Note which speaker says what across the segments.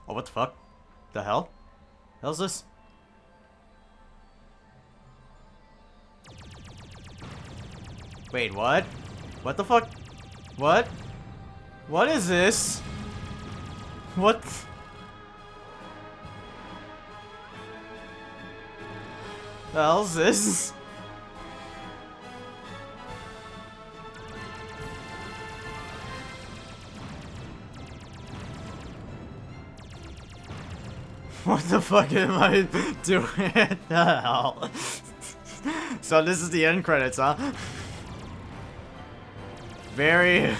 Speaker 1: Oh, what the fuck? The hell? Hell's this? Wait, what? What the fuck? What? What is this? What? The hell's this? What the fuck am I doing? What the hell? So this is the end credits, huh? Very,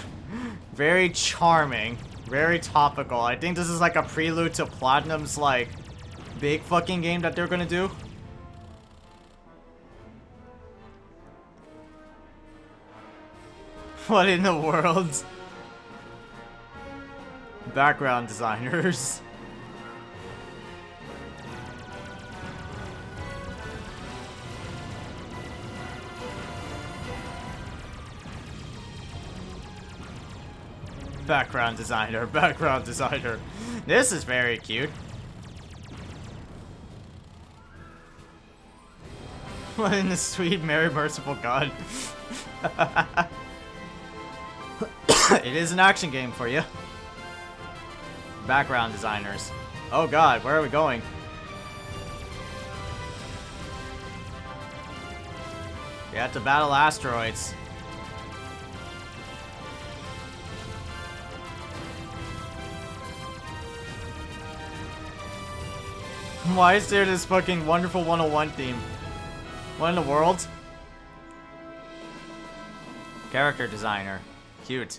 Speaker 1: very charming. Very topical. I think this is like a prelude to Platinum's like big fucking game that they're gonna do. What in the world? Background designers. Background designer, background designer. This is very cute. What in the sweet, merry, merciful God? It is an action game for you. Background designers. Oh God, where are we going? We have to battle asteroids. Why is there this fucking Wonderful 101 theme? What in the world? Character designer. Cute.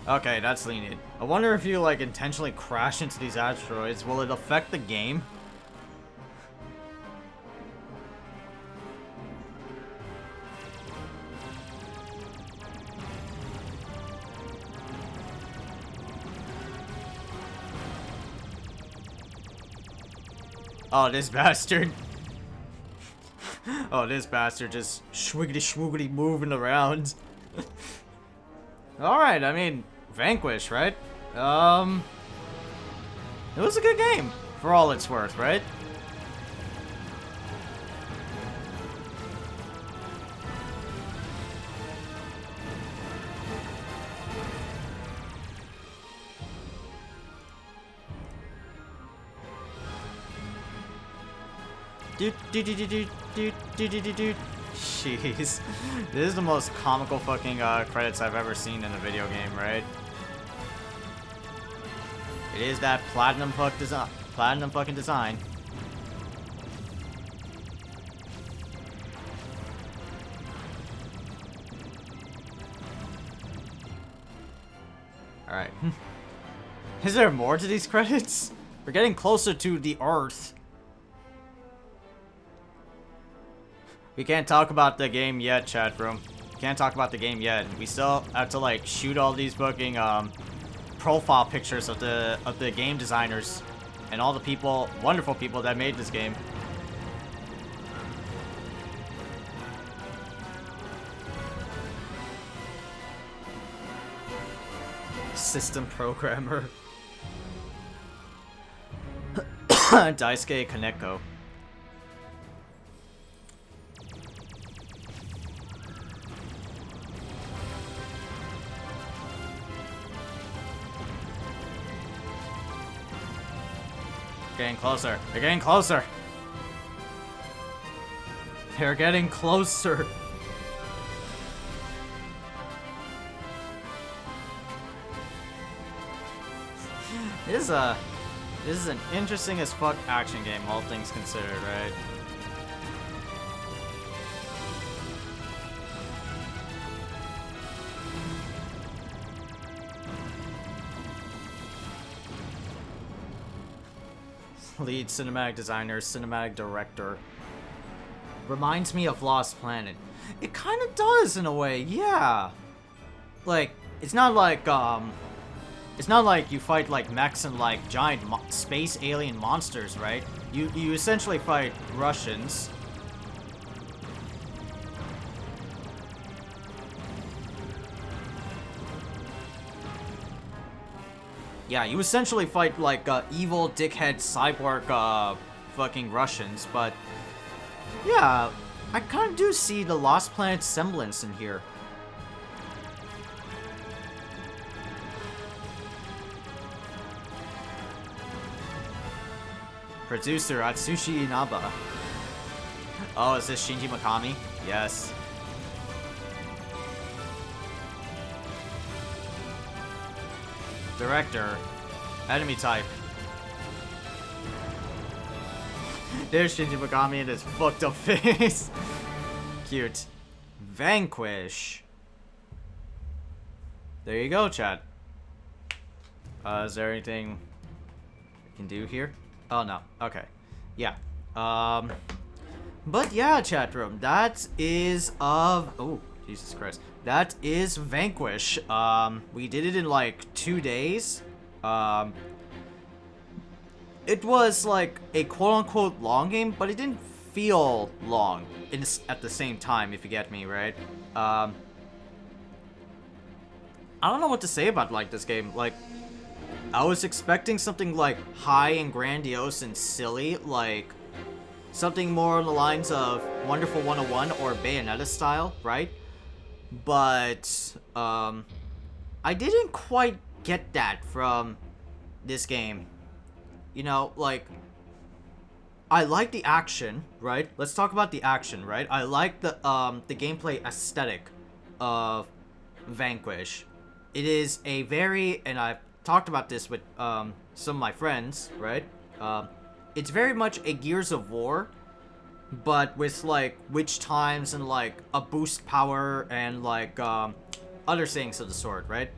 Speaker 1: Okay, that's lenient. I wonder if you like intentionally crash into these asteroids, will it affect the game? Oh, this bastard. Oh, this bastard just schwiggity schwoogity moving around. Alright, I mean, Vanquish, right? It was a good game, for all it's worth, right? Jeez. This is the most comical fucking credits I've ever seen in a video game, right? It is that platinum fucking design. Alright. Is there more to these credits? We're getting closer to the Earth. We can't talk about the game yet, chat room. We can't talk about the game yet. We still have to like shoot all these fucking profile pictures of the game designers and all the people, wonderful people that made this game. System programmer. Daisuke Kaneko. Getting closer. They're getting closer. They're getting closer. This is an interesting as fuck action game, all things considered, right? Lead cinematic designer, cinematic director. Reminds me of Lost Planet. It kind of does in a way, yeah. Like, it's not like, It's not like you fight like mechs and like giant space alien monsters, right? You essentially fight Russians. Yeah, you essentially fight like evil dickhead cyborg fucking Russians, but yeah, I kind of do see the Lost Planet semblance in here. Producer Atsushi Inaba. Oh, is this Shinji Mikami? Yes. Director. Enemy type. There's Shinji Mikami in his fucked up face. Cute. Vanquish. There you go, chat. Is there anything I can do here? Oh, no. Okay. Yeah. But yeah, chat room. That is of... Oh, Jesus Christ. That is Vanquish. We did it in like 2 days. It was like a quote-unquote long game, but it didn't feel long at the same time, if you get me, right? I don't know what to say about like this game. Like, I was expecting something like high and grandiose and silly, like something more on the lines of Wonderful 101 or Bayonetta style, right? But I didn't quite get that from this game. You know, like, I like the action, right? Let's talk about the action, right? I like the gameplay aesthetic of Vanquish. It is a very, and I've talked about this with some of my friends, right? It's very much a Gears of War, but with like witch times and like a boost power and like other things of the sort, right?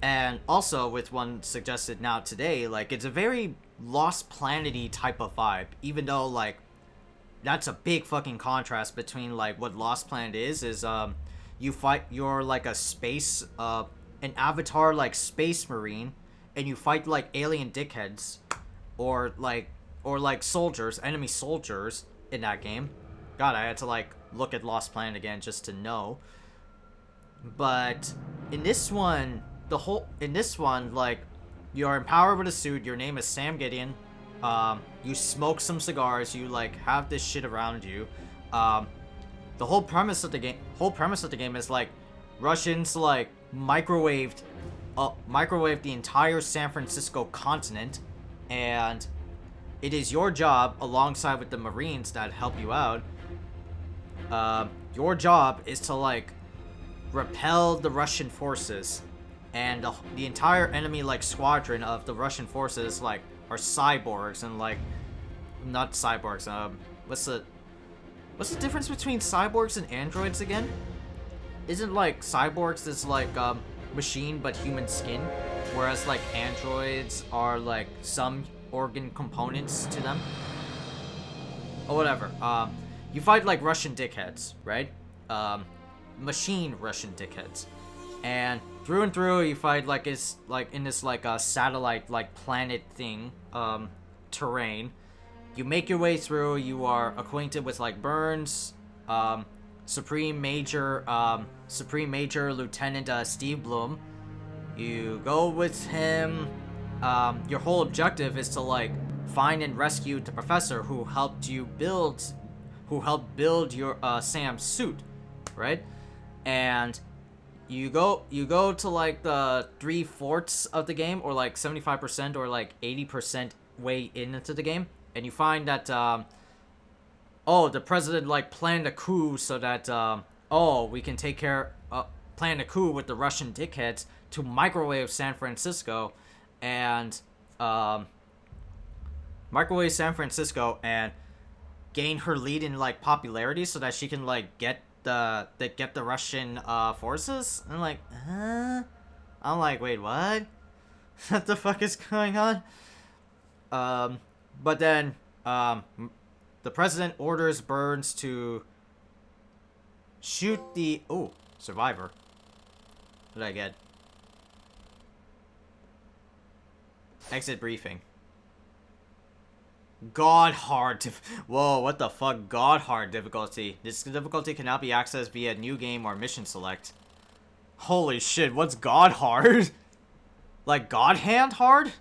Speaker 1: And also with one suggested now today, like it's a very Lost Planet-y type of vibe, even though like that's a big fucking contrast between like what Lost Planet is you're like a space an avatar like space marine, and you fight like alien dickheads or like soldiers, enemy soldiers in that game. God, I had to like look at Lost Planet again just to know. But in this one, like, you're empowered with a suit. Your name is Sam Gideon. You smoke some cigars. You like have this shit around you. The whole premise of the game is like Russians like microwaved the entire San Francisco continent, and it is your job, alongside with the Marines that help you out. Your job is to like repel the Russian forces. And the entire enemy like squadron of the Russian forces like are cyborgs and like not cyborgs. What's the difference between cyborgs and androids again? Isn't like cyborgs is like machine but human skin, whereas like androids are like some organ components to them? Or whatever. You fight like Russian dickheads, right? Machine Russian dickheads, and through and through, you fight like it's like in this like a satellite like planet thing terrain. You make your way through. You are acquainted with like Burns, Supreme Major Lieutenant Steve Bloom. You go with him. Your whole objective is to like find and rescue the professor who helped build your Sam's suit, right? And you go to like the 3/4 of the game, or like 75% or like 80% way into the game, and you find that the president like planned a coup so that we can plan a coup with the Russian dickheads to microwave San Francisco and gain her lead in like popularity so that she can like get the Russian forces. And I'm like, wait, what? What the fuck is going on? But then the president orders Burns to shoot the survivor. What did I get? Exit briefing. God hard. Whoa, what the fuck? God hard difficulty. This difficulty cannot be accessed via new game or mission select. Holy shit, what's God hard? Like God hand hard?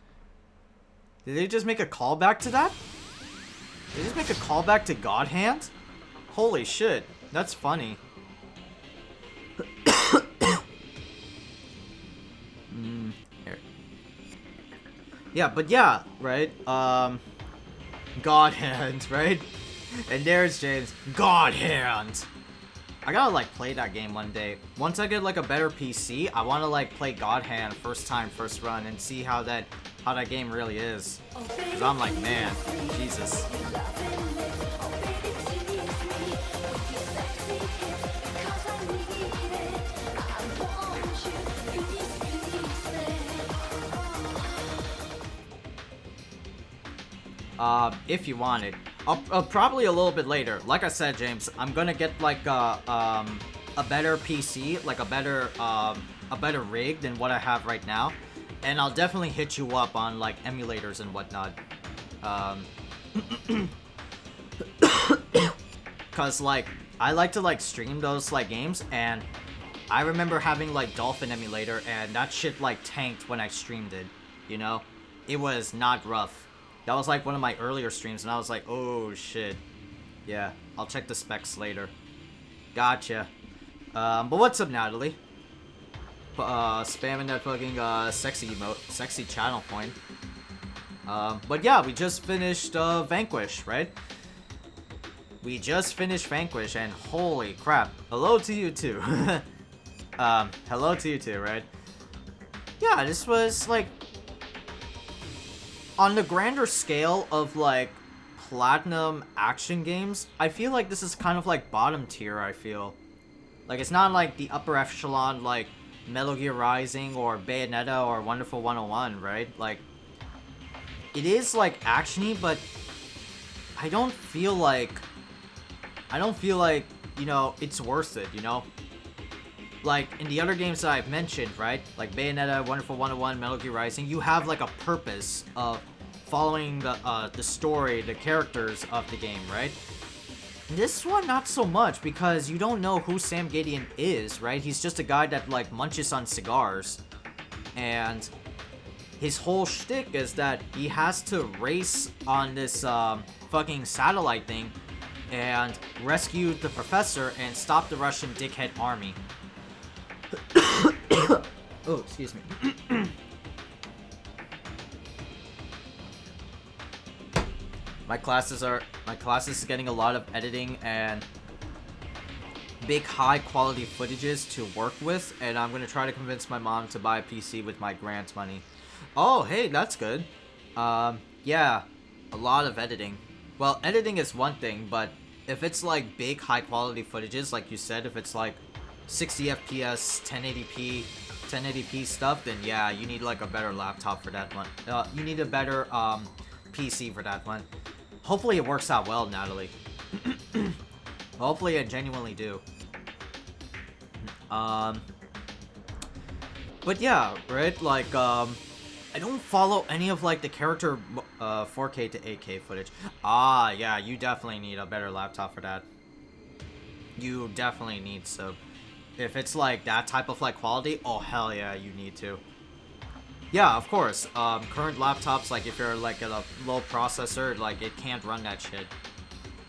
Speaker 1: Did they just make a callback to that? Did they just make a callback to God hand? Holy shit, that's funny. Here. Yeah, but yeah, right? God hand, right? And there's James. God hand. I gotta like play that game one day. Once I get like a better PC, I wanna like play God hand first time, first run, and see how that game really is. Cause I'm like, man, Jesus. If you want it. I'll probably a little bit later. Like I said, James, I'm gonna get like a better PC, like a better rig than what I have right now, and I'll definitely hit you up on like emulators and whatnot. Cause like I like to like stream those like games, and I remember having like Dolphin emulator, and that shit like tanked when I streamed it. You know, it was not rough. That was like one of my earlier streams, and I was like, oh shit. Yeah, I'll check the specs later. Gotcha. But what's up, Natalie? Spamming that fucking sexy emote, sexy channel point. But yeah, we just finished Vanquish, right? We just finished Vanquish, and holy crap. Hello to you too. Hello to you too, right? Yeah, this was like, on the grander scale of like platinum action games, I feel like this is kind of like bottom tier. I feel like it's not like the upper echelon like Metal Gear Rising or Bayonetta or Wonderful 101, right? Like it is like actiony, but I don't feel like you know, it's worth it, you know? Like in the other games that I've mentioned, right? Like Bayonetta, Wonderful 101, Metal Gear Rising, you have like a purpose of following the story, the characters of the game, right? This one, not so much, because you don't know who Sam Gideon is, right? He's just a guy that like munches on cigars, and his whole shtick is that he has to race on this fucking satellite thing and rescue the professor and stop the Russian dickhead army. Oh, excuse me. My class is getting a lot of editing and big high quality footages to work with, and I'm gonna try to convince my mom to buy a PC with my grant money. Oh, hey, that's good. Yeah, a lot of editing. Well, editing is one thing, but if it's like big high quality footages, like you said, if it's like 60 FPS, 1080p stuff, then yeah, you need like a better laptop for that one. You need a better PC for that one. Hopefully it works out well, Natalie. Hopefully I genuinely do. But yeah, right? Like, I don't follow any of like the character 4K to 8K footage. Ah, yeah, you definitely need a better laptop for that. You definitely need so. If it's like that type of like quality, oh hell yeah, you need to. Yeah, of course. Current laptops, like if you're like at a low processor, like it can't run that shit.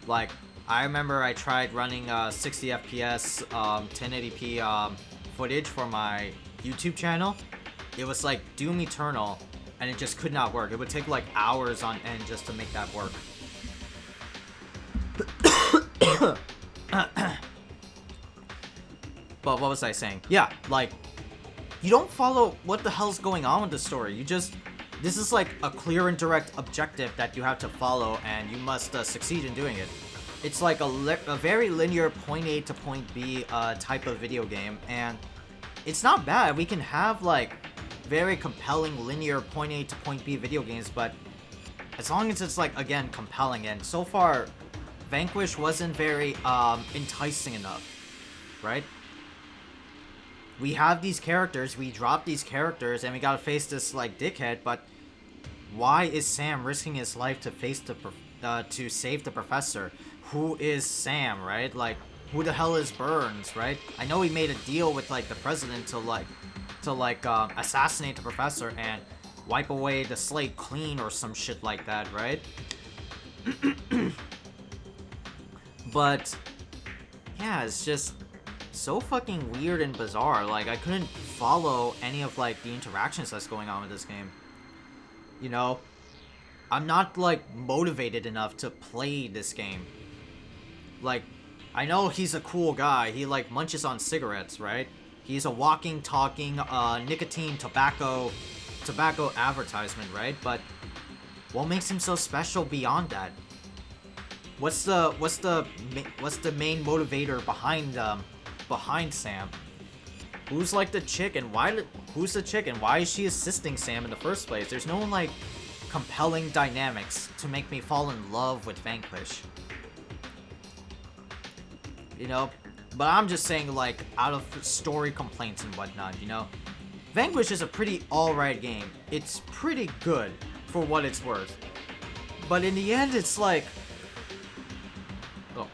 Speaker 1: Like I remember I tried running 60 FPS 1080p footage for my YouTube channel. It was like Doom Eternal, and it just could not work. It would take like hours on end just to make that work. But what was I saying? Yeah, like, you don't follow what the hell's going on with the story. You just, this is like a clear and direct objective that you have to follow, and you must succeed in doing it. It's like a very linear point A to point B type of video game, and it's not bad. We can have like very compelling linear point A to point B video games, but as long as it's like, again, compelling, and so far Vanquish wasn't very enticing enough, right? We have these characters, we drop these characters, and we gotta face this like dickhead, but Why is Sam risking his life to to save the professor? Who is Sam, right? Like, who the hell is Burns, right? I know he made a deal with like the president to assassinate the professor and wipe away the slate clean or some shit like that, right? But yeah, it's just so fucking weird and bizarre. Like, I couldn't follow any of like the interactions that's going on with this game. You know, I'm not like motivated enough to play this game. Like, I know he's a cool guy. He like munches on cigarettes, right? He's a walking, talking, nicotine, tobacco advertisement, right? But what makes him so special beyond that? What's the main motivator behind Sam? Who's like the chick and who's the chick and why is she assisting Sam in the first place? There's no like compelling dynamics to make me fall in love with Vanquish. You know? But I'm just saying, like, out of story complaints and whatnot, you know? Vanquish is a pretty alright game. It's pretty good for what it's worth. But in the end, it's like... Oh.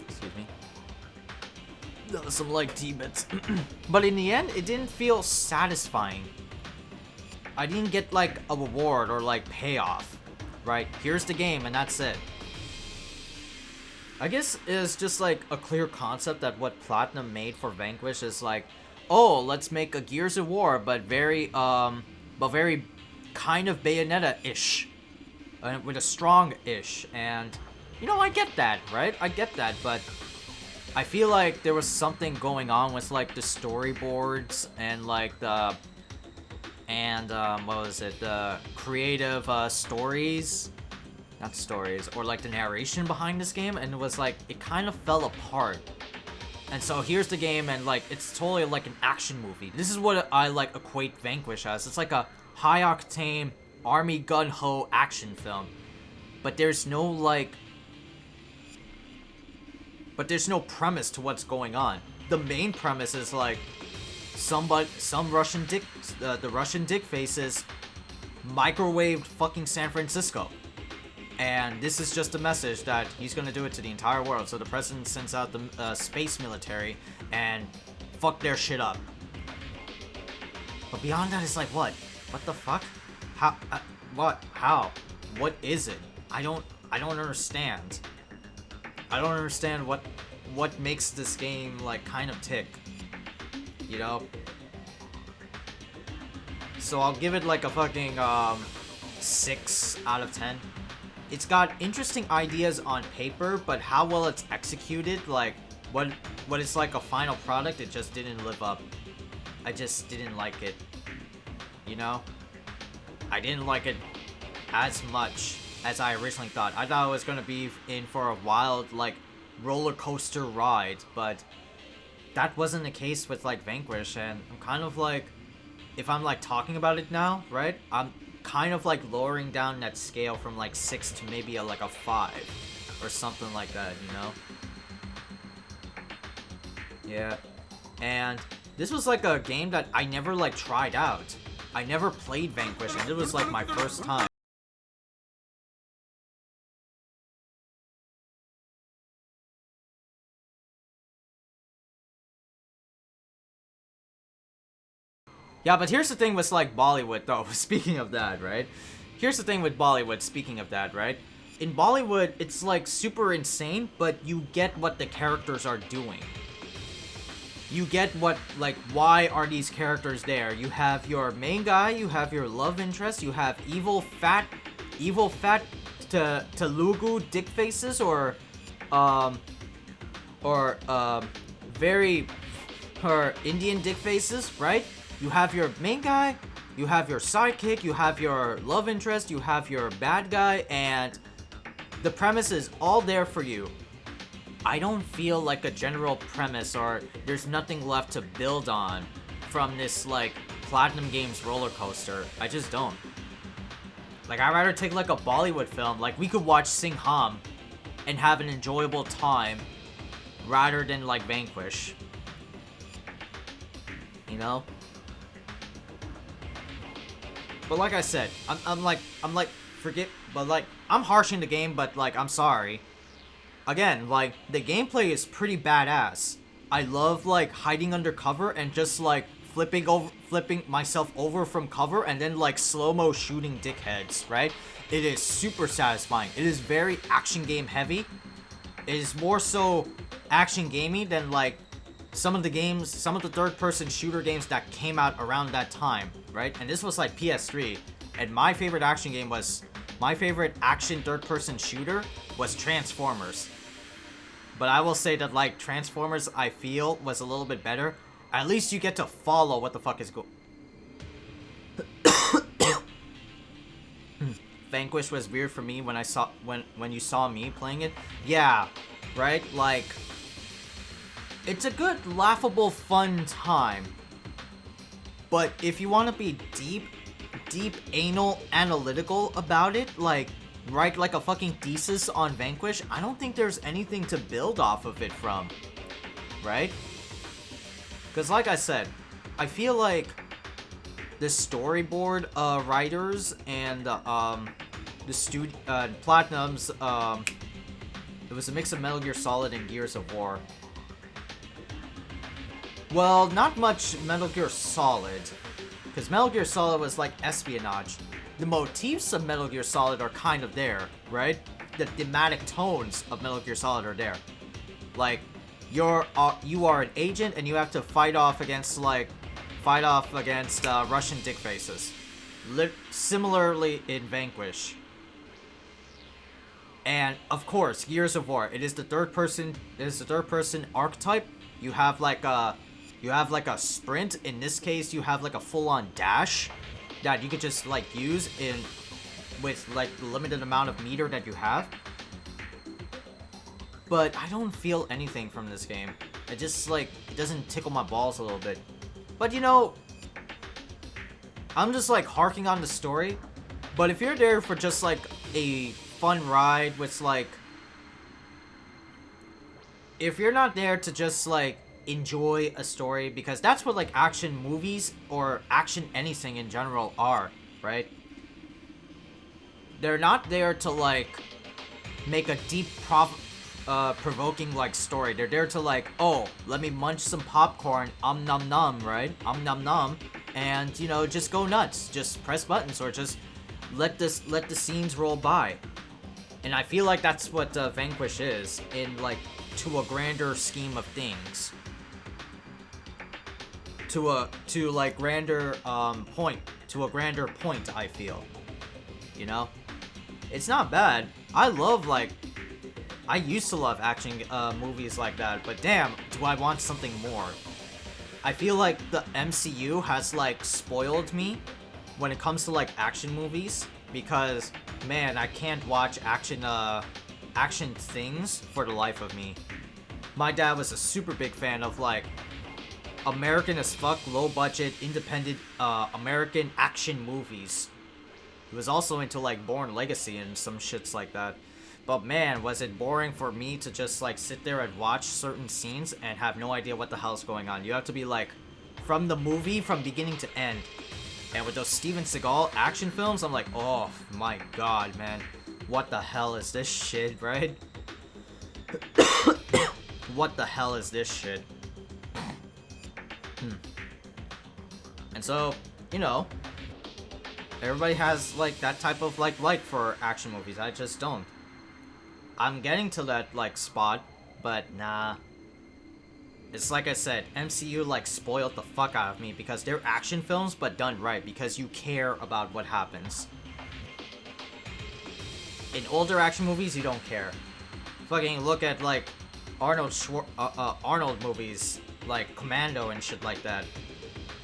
Speaker 1: Excuse me. Some, like, tea bits. But in the end, it didn't feel satisfying. I didn't get, like, a reward or, like, payoff. Right? Here's the game, and that's it. I guess it's just like a clear concept that what Platinum made for Vanquish is like, oh, let's make a Gears of War, but very kind of Bayonetta-ish, with a strong-ish, and you know, I get that, right? I get that, but I feel like there was something going on with like the storyboards and like the what was it, the creative stories. Not stories, or like the narration behind this game, and it was like, it kind of fell apart. And so here's the game, and like, it's totally like an action movie. This is what I like equate Vanquish as. It's like a high-octane, army gun-ho action film. But there's no like... But there's no premise to what's going on. The main premise is like, some Russian dick, the Russian dick faces microwaved fucking San Francisco. And this is just a message that he's gonna do it to the entire world. So the president sends out the space military and fuck their shit up. But beyond that, it's like, what? What the fuck? How? What? How? What is it? I don't understand. I don't understand what makes this game like kind of tick. You know? So I'll give it like a fucking 6 out of 10. It's got interesting ideas on paper, but how well it's executed, like, what it's like a final product, it just didn't live up. I just didn't like it. You know? I didn't like it as much as I originally thought. I thought it was gonna be in for a wild, like, roller coaster ride, but that wasn't the case with, like, Vanquish, and I'm kind of like, if I'm, like, talking about it now, right? I'm kind of like lowering down that scale from like 6 to maybe like a 5 or something like that, you know? Yeah. And this was like a game that I never like tried out. I never played Vanquish, and it was like my first time. Yeah, but here's the thing with, like, Bollywood, though. Speaking of that, right? Here's the thing with Bollywood, speaking of that, right? In Bollywood, it's, like, super insane, but you get what the characters are doing. You get what, like, why are these characters there? You have your main guy, you have your love interest, you have evil fat Telugu dick faces, or Indian dick faces, right? You have your main guy, you have your sidekick, you have your love interest, you have your bad guy, and the premise is all there for you. I don't feel like a general premise, or there's nothing left to build on from this, like, Platinum Games roller coaster. I just don't. Like, I'd rather take, like, a Bollywood film. Like, we could watch Singham and have an enjoyable time rather than, like, Vanquish. You know? But like I said, I'm like, but like, I'm harshing the game, but like, I'm sorry. Again, like, the gameplay is pretty badass. I love, like, hiding under cover and just, like, flipping myself over from cover and then, like, slow-mo shooting dickheads, right? It is super satisfying. It is very action game heavy. It is more so action gamey than, like, some of the third-person shooter games that came out around that time, right? And this was, like, PS3. And my favorite action third-person shooter was Transformers. But I will say that, like, Transformers, I feel, was a little bit better. At least you get to follow what the fuck is Vanquish was weird for me when you saw me playing it. Yeah, right? Like, it's a good, laughable, fun time. But if you want to be deep, anal, analytical about it, like, write like a fucking thesis on Vanquish, I don't think there's anything to build off of it from, right? Because like I said, I feel like the storyboard writers and Platinum's, it was a mix of Metal Gear Solid and Gears of War. Well, not much Metal Gear Solid, because Metal Gear Solid was like espionage. The motifs of Metal Gear Solid are kind of there, right? The thematic tones of Metal Gear Solid are there. Like, you are an agent and you have to fight off against Russian dick faces. Similarly in Vanquish. And of course, Gears of War. It is the third person archetype. You have like a sprint. In this case, you have like a full-on dash that you could just like use with like the limited amount of meter that you have. But I don't feel anything from this game. It just like, it doesn't tickle my balls a little bit. But you know, I'm just like harking on the story. But if you're there for just like a fun ride with like, if you're not there to just like enjoy a story, because that's what like action movies or action anything in general are, right? They're not there to like make a deep provoking like story. They're there to like, oh, let me munch some popcorn, nom nom, right? Nom nom, and you know, just go nuts, just press buttons or just let the scenes roll by. And I feel like that's what Vanquish is in like, to a grander scheme of things. To a grander point, I feel. You know? It's not bad. I used to love action movies like that, but damn, do I want something more. I feel like the MCU has like spoiled me when it comes to like action movies, because man, I can't watch action things for the life of me. My dad was a super big fan of like American as fuck, low budget, independent American action movies. He was also into like Bourne Legacy and some shits like that. But man, was it boring for me to just like sit there and watch certain scenes and have no idea what the hell's going on. You have to be like from the movie from beginning to end. And with those Steven Seagal action films, I'm like, oh my god, man. What the hell is this shit, right? What the hell is this shit? And so, you know, everybody has like that type of like for action movies. I just don't. I'm getting to that like spot, but nah. It's like I said, MCU like spoiled the fuck out of me because they're action films but done right, because you care about what happens. In older action movies, you don't care. Fucking look at like Arnold movies, like Commando and shit like that.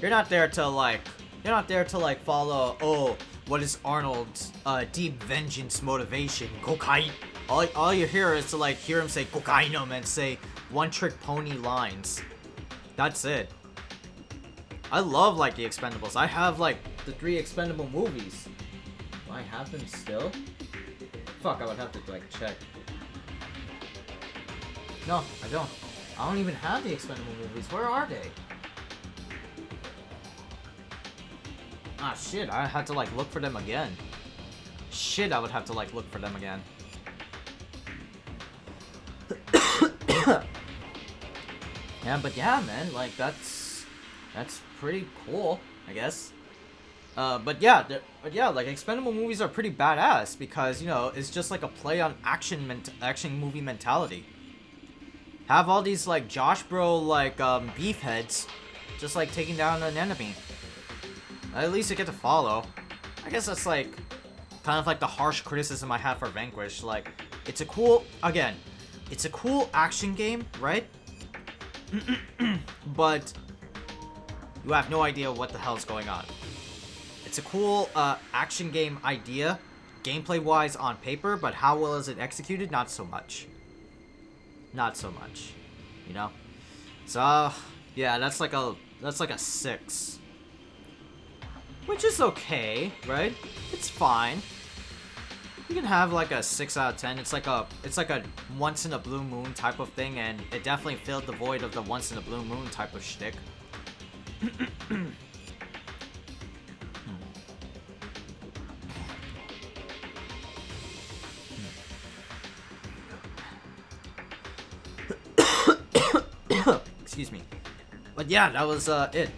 Speaker 1: You're not there to follow, oh, what is Arnold's deep vengeance motivation? Kokai. All you hear is to like hear him say kokainum and say one-trick pony lines. That's it. I love like the Expendables. I have like the 3 Expendable movies. Do I have them still? Fuck, I would have to like check. No, I don't. I don't even have the Expendable movies. Where are they? Ah, shit, I had to, like, look for them again. Shit, I would have to, like, look for them again. Yeah, but yeah, man, like, that's pretty cool, I guess. But yeah, like, expendable movies are pretty badass because, you know, it's just like a play on action movie mentality. Have all these, like, Josh Bro, like, beef heads just, like, taking down an enemy. At least you get to follow. I guess that's, like, kind of like the harsh criticism I have for Vanquish. Like, it's a cool, again, it's a cool action game, right? But you have no idea what the hell's going on. It's a cool action game idea, gameplay-wise on paper, but how well is it executed? Not so much. Not so much, you know. So yeah, that's like a 6, which is okay, right? It's fine. You can have like a 6 out of 10. It's like a once in a blue moon type of thing, and it definitely filled the void of the once in a blue moon type of shtick. Excuse me. But yeah, that was it.